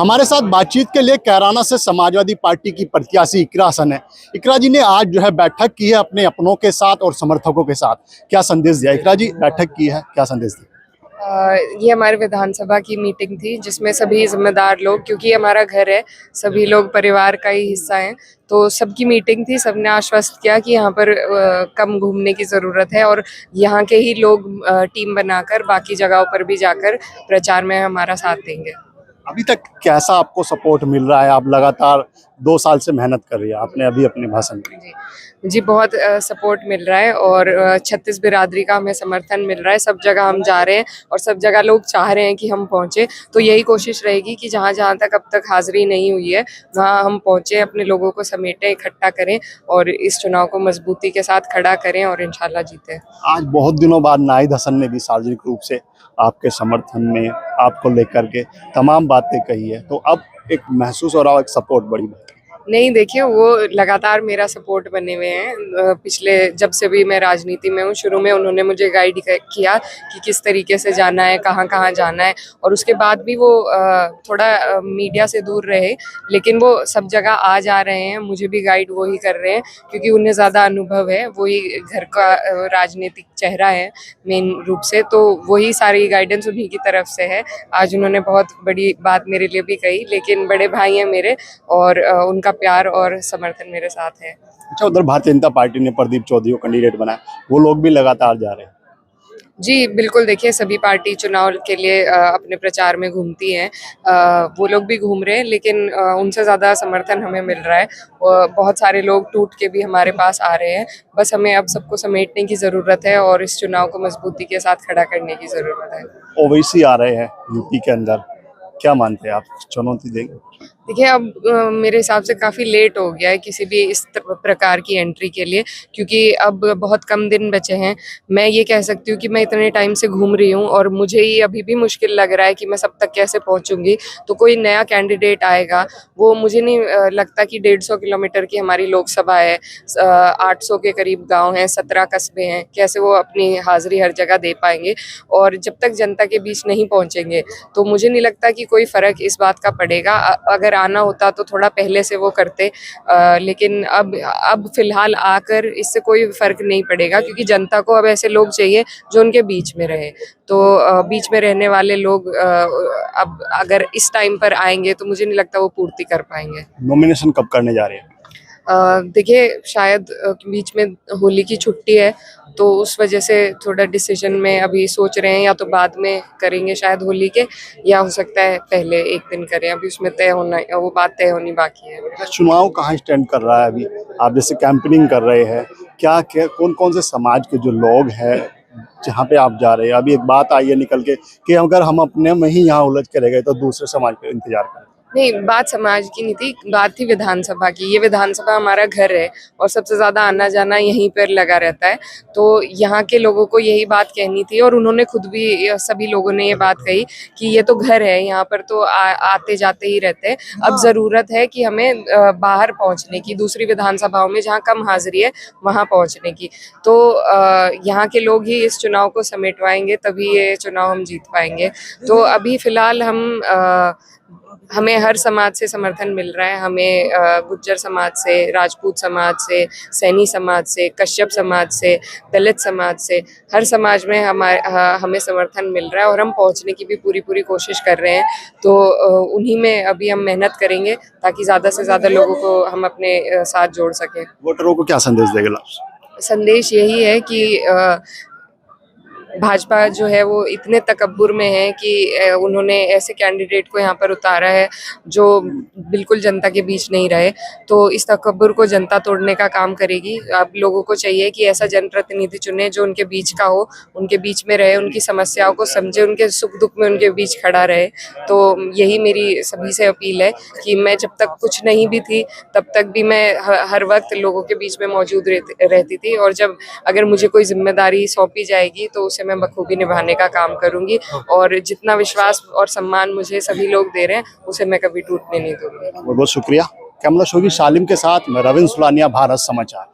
हमारे साथ बातचीत के लिए कैराना से समाजवादी पार्टी की प्रत्याशी इकरा हसन है। इकरा जी ने आज जो है बैठक की है अपने अपनों के साथ और समर्थकों के साथ। क्या संदेश दिया इकरा जी? बैठक की है, क्या संदेश दिया? ये हमारे विधानसभा की मीटिंग थी जिसमें सभी जिम्मेदार लोग, क्योंकि हमारा घर है, सभी लोग परिवार का ही हिस्सा हैं, तो सबकी मीटिंग थी। सबने आश्वस्त किया कि यहाँ पर कम घूमने की ज़रूरत है और यहाँ के ही लोग टीम बनाकर बाकी जगहों पर भी जाकर प्रचार में हमारा साथ देंगे। अभी तक कैसा आपको सपोर्ट मिल रहा है? आप लगातार 2 साल से मेहनत कर रही है, आपने अभी अपने भाषण में। जी बहुत सपोर्ट मिल रहा है और 36 बिरादरी का हमें समर्थन मिल रहा है। सब जगह हम जा रहे हैं और सब जगह लोग चाह रहे हैं कि हम पहुंचे, तो यही कोशिश रहेगी कि जहां जहां तक अब तक हाजिरी नहीं हुई है वहां हम पहुंचे, अपने लोगों को समेटें, इकट्ठा करें और इस चुनाव को मजबूती के साथ खड़ा करें और इंशाल्लाह जीतें। आज बहुत दिनों बाद नाहिद हसन ने भी सार्वजनिक रूप से आपके समर्थन में, आपको लेकर के तमाम बातें कही है, तो अब एक महसूस हो रहा है, एक सपोर्ट बड़ी बात है। नहीं, देखिए वो लगातार मेरा सपोर्ट बने हुए हैं। पिछले जब से भी मैं राजनीति में हूँ, शुरू में उन्होंने मुझे गाइड किया कि किस तरीके से जाना है, कहाँ कहाँ जाना है, और उसके बाद भी वो थोड़ा मीडिया से दूर रहे, लेकिन वो सब जगह आ जा रहे हैं। मुझे भी गाइड वो ही कर रहे हैं क्योंकि उन्हें ज़्यादा अनुभव है, वही घर का राजनीतिक चेहरा है मेन रूप से, तो वही सारी गाइडेंस उन्हीं की तरफ से है। आज उन्होंने बहुत बड़ी बात मेरे लिए भी कही, लेकिन बड़े भाई हैं मेरे और उनका प्यार और समर्थन मेरे साथ है। अच्छा, उधर भारतीय जनता पार्टी ने प्रदीप चौधरी को कैंडिडेट बनाया, वो लोग भी लगातार जा रहे हैं। जी बिल्कुल, देखिए सभी पार्टी चुनाव के लिए अपने प्रचार में घूमती हैं, वो लोग भी घूम रहे हैं, लेकिन उनसे ज़्यादा समर्थन हमें मिल रहा है और बहुत सारे लोग टूट के भी हमारे पास आ रहे हैं। बस हमें अब सबको समेटने की ज़रूरत है और इस चुनाव को मजबूती के साथ खड़ा करने की ज़रूरत है। ओवैसी आ रहे हैं यूपी के अंदर, क्या मानते हैं आप, चुनौती देंगे? देखिए अब मेरे हिसाब से काफ़ी लेट हो गया है किसी भी इस प्रकार की एंट्री के लिए, क्योंकि अब बहुत कम दिन बचे हैं। मैं ये कह सकती हूँ कि मैं इतने टाइम से घूम रही हूँ और मुझे ही अभी भी मुश्किल लग रहा है कि मैं सब तक कैसे पहुँचूँगी। तो कोई नया कैंडिडेट आएगा, वो मुझे नहीं लगता कि 150 किलोमीटर की हमारी लोकसभा है, 800 के करीब गाँव हैं, 17 कस्बे हैं, कैसे वो अपनी हाजिरी हर जगह दे पाएंगे। और जब तक जनता के बीच नहीं पहुँचेंगे तो मुझे नहीं लगता कि कोई फ़र्क इस बात का पड़ेगा। अगर आना होता तो थोड़ा पहले से वो करते, लेकिन अब फिलहाल आकर इससे कोई फर्क नहीं पड़ेगा, क्योंकि जनता को अब ऐसे लोग चाहिए जो उनके बीच में रहे। तो बीच में रहने वाले लोग अब अगर इस टाइम पर आएंगे तो मुझे नहीं लगता वो पूर्ति कर पाएंगे। नॉमिनेशन कब करने जा रहे हैं? देखिए शायद बीच में होली की छुट्टी है, तो उस वजह से थोड़ा डिसीजन में अभी सोच रहे हैं, या तो बाद में करेंगे शायद होली के, या हो सकता है पहले एक दिन करें। अभी उसमें तय होना, वो बात तय होनी बाकी है। चुनाव कहाँ स्टैंड कर रहा है अभी? आप जैसे कैंपेनिंग कर रहे हैं, क्या क्या कौन कौन से समाज के जो लोग हैं जहाँ पे आप जा रहे हैं? अभी एक बात आई है निकल के कि अगर हम अपने में ही यहाँ उलझ के रह गए तो दूसरे समाज का इंतजार करें। नहीं, बात समाज की नहीं थी, बात थी विधानसभा की। ये विधानसभा हमारा घर है और सबसे ज़्यादा आना जाना यहीं पर लगा रहता है, तो यहाँ के लोगों को यही बात कहनी थी और उन्होंने खुद भी, सभी लोगों ने ये बात कही कि ये तो घर है, यहाँ पर तो आते जाते ही रहते हैं। अब ज़रूरत है कि हमें बाहर पहुँचने की, दूसरी विधानसभाओं में जहाँ कम हाजिरी है वहाँ पहुँचने की। तो यहाँ के लोग ही इस चुनाव को समेटवाएंगे, तभी ये चुनाव हम जीत पाएंगे। तो अभी फ़िलहाल हमें हर समाज से समर्थन मिल रहा है। हमें गुज्जर समाज से, राजपूत समाज से, सैनी समाज से, कश्यप समाज से, दलित समाज से, हर समाज में हमें समर्थन मिल रहा है और हम पहुंचने की भी पूरी कोशिश कर रहे हैं। तो उन्हीं में अभी हम मेहनत करेंगे ताकि ज़्यादा से ज़्यादा लोगों को हम अपने साथ जोड़ सकें। वोटरों को क्या संदेश देगा आप? संदेश यही है कि भाजपा जो है वो इतने तकब्बुर में है कि उन्होंने ऐसे कैंडिडेट को यहाँ पर उतारा है जो बिल्कुल जनता के बीच नहीं रहे। तो इस तकब्बुर को जनता तोड़ने का काम करेगी। अब लोगों को चाहिए कि ऐसा जनप्रतिनिधि चुने जो उनके बीच का हो, उनके बीच में रहे, उनकी समस्याओं को समझे, उनके सुख दुख में उनके बीच खड़ा रहे। तो यही मेरी सभी से अपील है कि मैं जब तक कुछ नहीं भी थी तब तक भी मैं हर वक्त लोगों के बीच में मौजूद रहती थी, और जब अगर मुझे कोई जिम्मेदारी सौंपी जाएगी तो उसे मैं बखूबी निभाने का काम करूंगी, और जितना विश्वास और सम्मान मुझे सभी लोग दे रहे हैं उसे मैं कभी टूटने नहीं दूंगी। बहुत बहुत शुक्रिया। कैमरा शोगी सालिम के साथ मैं रविंद्र सुलानिया, भारत समाचार।